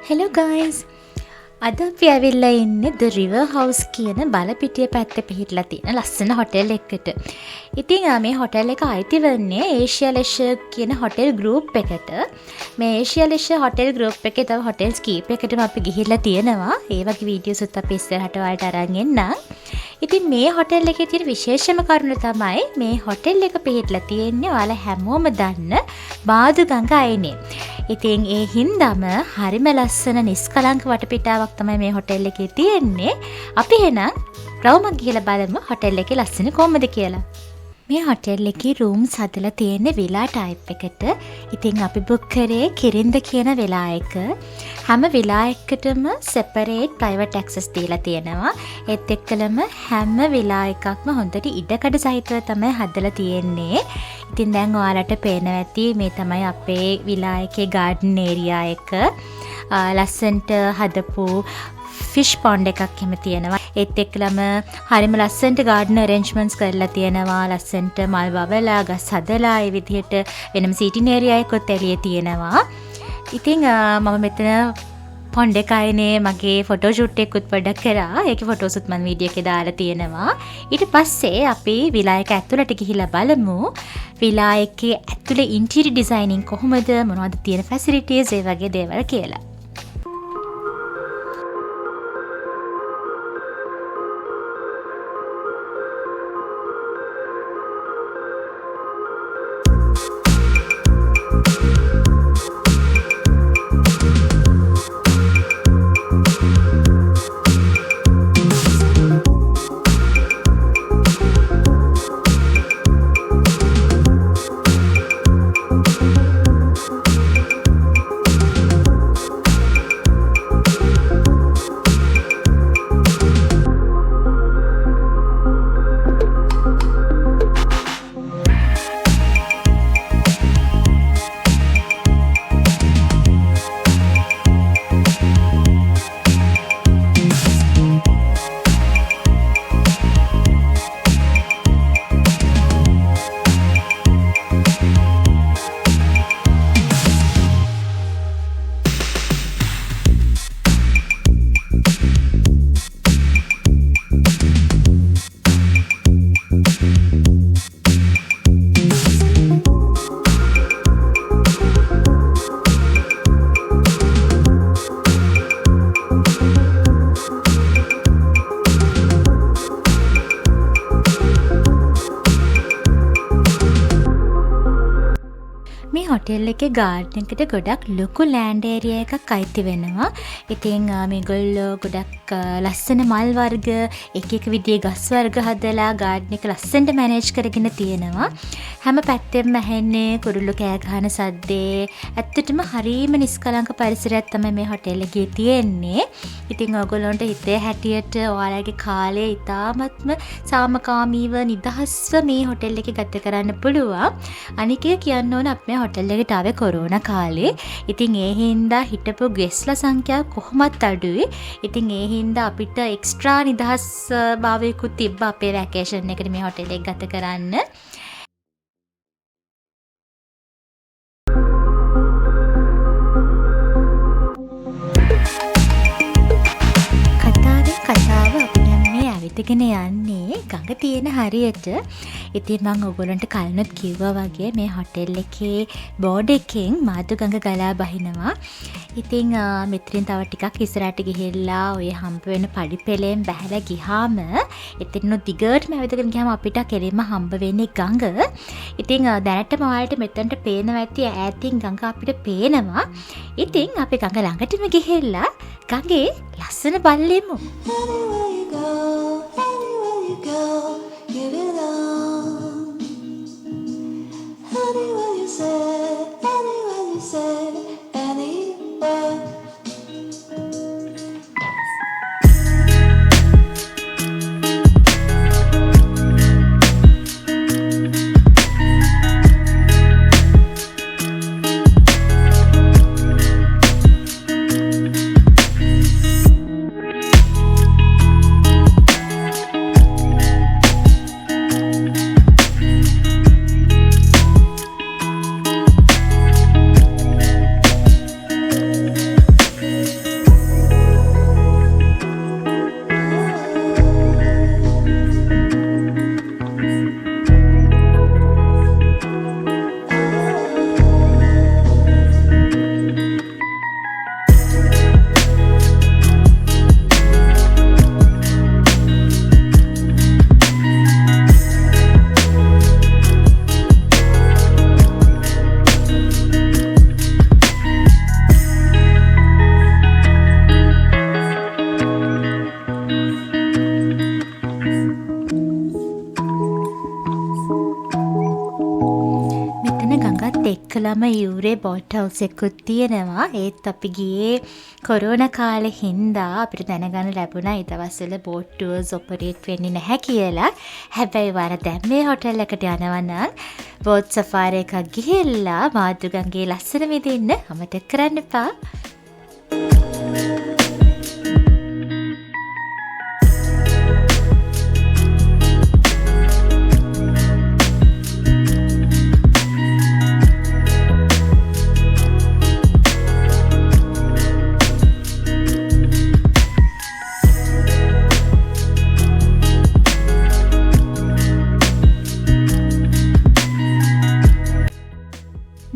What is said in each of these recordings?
Hello guys! අද අපි ඇවිල්ලා ඉන්නේ The River House කියන බලපිටිය පැත්තේ පිහිටලා තියෙන ලස්සන හොටෙල් එකකට. ඉතින් මේ හොටෙල් එක අයිති වෙන්නේ Asia Leisure කියන හොටෙල් ගෲප් එකට. මේ Asia Leisure හොටෙල් ගෲප් එකේ තව හොටෙල්ස් කීපයකටම අපි ගිහිල්ලා තියෙනවා. ඒ වගේ වීඩියෝස් උත් අපි ඉස්සරහට ඔයාලට අරන් එන්නම්. ඉතින් මේ හොටෙල් එකේ තියෙන විශේෂම කරුණ තමයි මේ හොටෙල් එක පිහිටලා තියෙන්නේ ඔයාලා හැමෝම දන්න බාදු ගඟ අයිනේ. ඉතින් ඒ හින්දාම හරිම ලස්සන නිස්කලංක වටපිටාවක් තමයි මේ හොටෙල් එකේ තියෙන්නේ. අපි එහෙනම් රවුමක් ගිහලා බලමු හොටෙල් එකේ ලස්සන කොහමද කියලා. මේ හොටෙල් එකේ රූම්ස් හදලා තියෙන්නේ විලා ටයිප් එකට. ඉතින් අපි බුක් කරේ කිරින්ද කියන විලා එක. හැම විලා එකකටම සෙපරේට් ප්‍රයිවට් ඇක්සස් දීලා තියෙනවා. ඒත් එක්කලම හැම විලා එකක්ම හොඳට ඉඩකඩ සහිතව තමයි හදලා තියෙන්නේ. ඉතින් දැන් ඔයාලට පේනවා ඇති මේ තමයි අපේ විලා එකේ ගාඩන් ඒරියා එක. ලස්සන්ට හදපු ෆිෂ් පොන්ඩ් එකක් එහෙම තියෙනවා. ඒත් එක්කලම හරිම ලස්සන්ට ගාඩන් අරේන්ජ්මන්ට්ස් කරලා තියෙනවා. ලස්සන්ට මල් වවලා ගස් හදලා ඒ විදිහට වෙනම සීටින් ඒරියා එකක් එළියේ තියෙනවා. ඉතින් මම මෙතන පොන්ඩ් එකයිනේ මගේ ෆොටෝ ෂූට් එකකුත් පොඩ්ඩක් කරා. ඒකේ ෆොටෝස් උත් මම වීඩියෝ එකේ දාලා තියෙනවා. ඊට පස්සේ අපි විලා එක ඇතුළට ගිහිල්ලා බලමු. විලා එකේ ඇතුළේ ඉන්ටීරියර් ඩිසයිනින් කොහොමද, මොනවද තියෙන ෆැසිලිටිස් ඒ වගේ දේවල් කියලා. හොටෙල් එකේ ගාඩන් එකට ගොඩක් ලොකු ලෑන්ඩ් ඒරියා එකක් අයිති වෙනවා. ඉතින් මේගොල්ලෝ ගොඩක් ලස්සන මල් වර්ග, එක එක විදිහේ ගස් වර්ග හදලා ගාඩන් එක ලස්සනට මැනේජ් කරගෙන තියෙනවා. හැම පැත්තෙම ඇහෙන්නේ කුරුල්ලෝ කෑ ගහන සද්දේ. ඇත්තටම හරීම නිස්කලංක පරිසරයක් තමයි මේ හොටෙල් එකේ තියෙන්නේ. ඉතින් ඔයගොල්ලන්ට හිතේ හැටියට ඔයාලගේ කාලය ඉතාමත්ම සාමකාමීව නිදහස්ව මේ හොටෙල් එකේ ගත කරන්න පුළුවන්. අනික කියන්න ඕන අපි මේ හොටෙල් එකට ආවේ කොරෝනා කාලේ. ඉතින් ඒ හින්දා හිටපු ගෙස්ලා සංඛ්‍යාව කොහොමත් අඩුයි. ඉතින් ඒ හින්දා අපිට එක්ස්ට්‍රා නිදහස් භාවයකුත් තිබ්බා අපේ වැකේෂන් එකට මේ හොටෙල් එක ගත කරන්න. කතාව අපි මේ ඇවිදගෙන යන්නේ ගඟ තියෙන හරියට. ඉතින් මම ඔයගොල්ලන්ට කලිනුත් කිව්වා වගේ මේ හොටෙල් එකේ බෝඩ් එකෙන් මාදු ගඟ ගලා බහිනවා. ඉතින් මෙතනින් තව ටිකක් ඉස්සරහට ගිහිල්ලා ඔය හම්බ වෙන පඩි පෙළෙන් බැහැලා ගියාම එතන දිගටම ඇවිදගෙන ගියාම අපිට කෙලින්ම හම්බ වෙන්නේ ගඟ. ඉතින් දැනටම ඔයාලට මෙතනට පේනවා ඇති ඈතින් ගඟ අපිට පේනවා. ඉතින් අපි ගඟ ළඟටම ගිහිල්ලා ගඟේ ලස්සන බලෙමු. ගියාම යූරේ බෝට් හවුස් එකකුත් තියෙනවා. ඒත් අපි ගියේ කොරෝනා කාලේ හින්දා අපිට දැනගන්න ලැබුණා ඒ දවස්වල බෝට් ටුවර්ස් ඔපරේට් වෙන්නේ නැහැ කියලා. හැබැයි වර දැන් මේ හොටෙල් එකට යනවා නම් බෝට් සෆාරි එකක් ගිහිල්ලා මාතෘගංගේ ලස්සන විදින්න අමතක කරන්න එපා.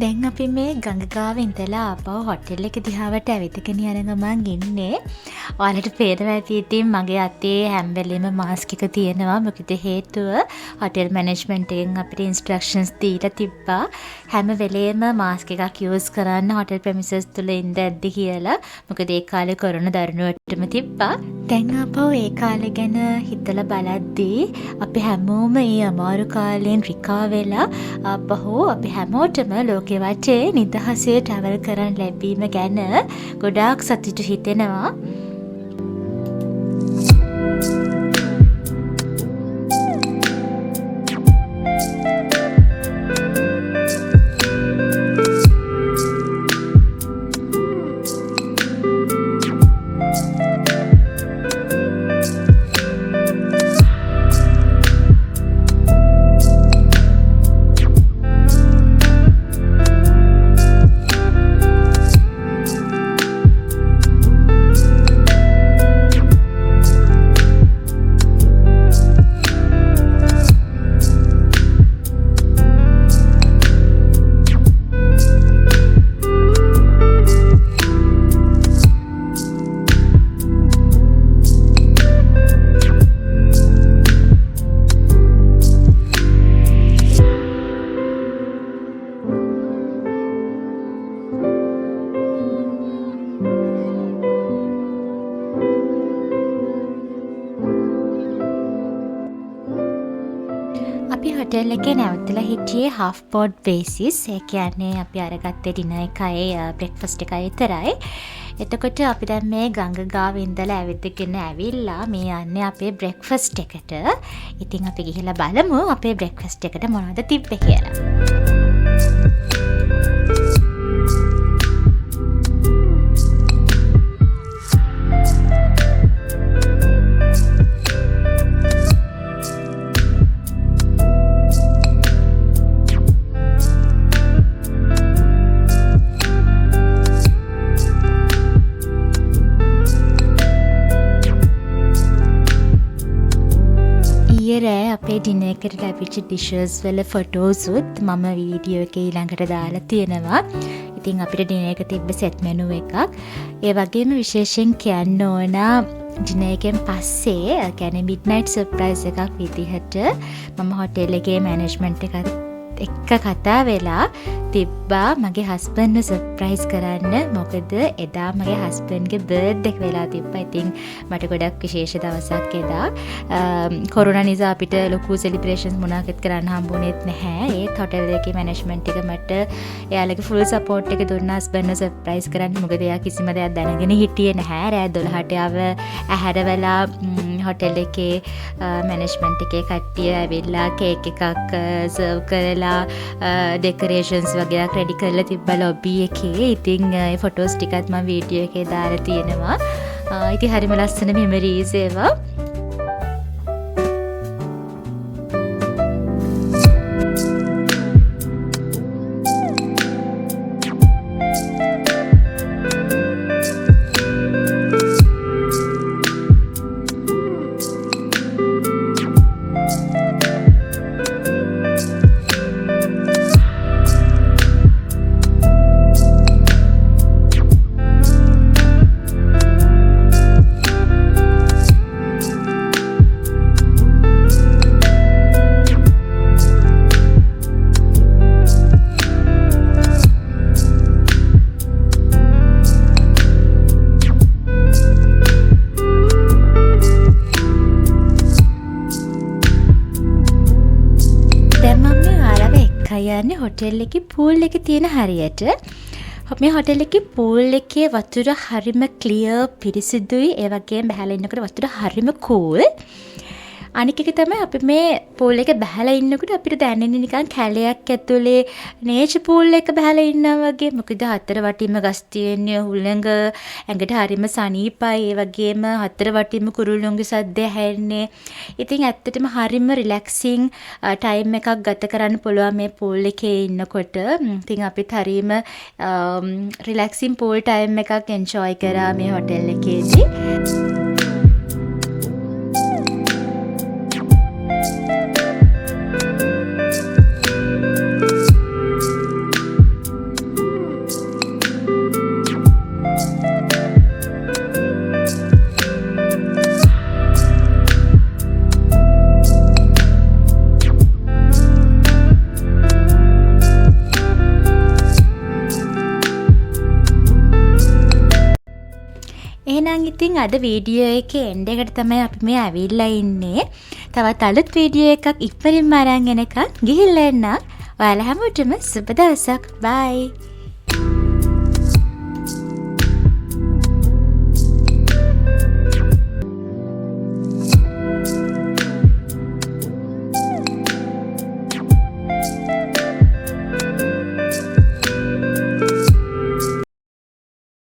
දැන් අපි මේ ගඟගාව ඉඳලා ආපහු හොටෙල් එක දිහාවට ඇවිදගෙන යන ගමන් ඉන්නේ. ඔයාලට පේනවා ඇති ඉතින් මගේ අතේ හැම වෙලෙම මාස්ක් එක තියෙනවා. මොකද හේතුව හොටෙල් මැනේජ්මන්ට් එකෙන් අපිට ඉන්ස්ට්‍රක්ෂන්ස් දීලා තිබ්බා. හැම වෙලේම මාස්ක් එකක් යූස් කරන්න හොටෙල් ප්‍රෙමිසස් තුල ඉඳද්දි කියලා. මොකද ඒ කාලේ කොරෝනා දරුණුවටම තිබ්බා. දැන් ආපහු ඒ කාලේ ගැන හිතලා බලද්දී අපි හැමෝම මේ අමාරු කාලෙන් රිකා වෙලා ආපහු අපි හැමෝටම ලෝකේ වටේ නිදහසේ ට්‍රැවල් කරන්න ලැබීම ගැන ගොඩාක් සතුටු හිතෙනවා. අපි හොටෙල් එකේ නැවතලා හිටියේ half board basis. ඒ කියන්නේ අපි අරගත්තේ ඩිනර් එකයි බ්‍රෙක්ෆාස්ට් එකයි විතරයි. එතකොට අපි දැන් මේ ගඟගාව ඉඳලා ඇවිදගෙන ඇවිල්ලා මේ යන්නේ අපේ බ්‍රෙක්ෆාස්ට් එකට. ඉතින් අපි ගිහිල්ලා බලමු අපේ බ්‍රෙක්ෆාස්ට් එකට මොනවද තිබ්බේ කියලා. රෑ අපේ ඩිනර් එකට ලැබිච්ච ඩිෂස් වල ෆොටෝස් උත් මම වීඩියෝ එකේ ඊළඟට දාලා තියෙනවා. ඉතින් අපිට ඩිනර් එක තිබ්බ සෙට් මෙනු එකක්. ඒ වගේම විශේෂයෙන් කියන්න ඕන ඩිනර් එකෙන් පස්සේ කියන්නේ මිඩ්නයිට් සර්ප්‍රයිස් එකක් විදිහට මම හොටෙල් එකේ මැනේජ්මන්ට් එකත් එක්ක කතා වෙලා තිබ්බා මගේ හස්බන්ඩ්ව සර්ප්‍රයිස් කරන්න. මොකද එදා මගේ හස්බන්ඩ්ගේ බර්ත්ඩේ එක වෙලා තිබ්බා. ඉතින් මට ගොඩක් විශේෂ දවසක් එදා. කොරෝනා නිසා අපිට ලොකු සෙලිබ්‍රේෂන්ස් මොනවාක්වත් කරන්න හම්බුනේත් නැහැ. ඒත් හොටෙල් එකේ මැනේජ්මන්ට් එක මට එයාලගේ ෆුල් සපෝට් එක දුන්නා හස්බන්ඩ්ව සර්ප්‍රයිස් කරන්න. මොකද එයා කිසිම දෙයක් දැනගෙන හිටියේ නැහැ. රෑ 12ට ආව ඇහැර වෙලා හොටෙල් එකේ මැනේජ්මන්ට් එකේ කට්ටිය ඇවිල්ලා කේක් එකක් සර්ව් කරලා ඩෙකොරේෂන්ස් වගේ රෙඩි කරලා තිබ්බා ලොබි එකේ. ඉතින් ඒ ෆොටෝස් ටිකත් මම වීඩියෝ එකේ දාලා තියෙනවා. ඉතින් හරිම ලස්සන මෙමරීස් ඒවා. යන්නේ හොටෙල් එකේ පූල් එක තියෙන හරියට. මේ හොටෙල් එකේ පූල් එකේ වතුර හරිම ක්ලියර් පිරිසිදුයි. ඒ වගේම බහලා ඉන්නකොට වතුර හරිම කූල්. අනික එක තමයි අපි මේ පූල් එක බහලා ඉන්නකොට අපිට දැනෙන්නේ නිකන් කැලයක් ඇතුලේ නේචර් පූල් එක බහලා ඉන්නවා වගේ. මොකද හතර වටින්ම ගස් තියෙන්නේ, හුළඟ ඇඟට හරිම සනීපයි. ඒ වගේම හතර වටින්ම කුරුල්ලුන්ගේ සද්ද ඇහෙන්නේ. ඉතින් ඇත්තටම හරිම රිලැක්සිං ටයිම් එකක් ගත කරන්න පුළුවන් මේ පූල් එකේ ඉන්නකොට. ඉතින් අපිත් හරිම රිලැක්සිං පූල් ටයිම් එකක් එන්ජොයි කරා මේ හොටෙල් එකේදී. එහෙනම් ඉතින් අද වීඩියෝ එකේ එන්ඩ් එකට තමයි අපි මේ ඇවිල්ලා ඉන්නේ. තවත් අලුත් වීඩියෝ එකක් ඉක්මනින්ම අරන් එනකන් ගිහිල්ලා එන්න. ඔයාලා හැමෝටම සුබ දවසක්. බයි.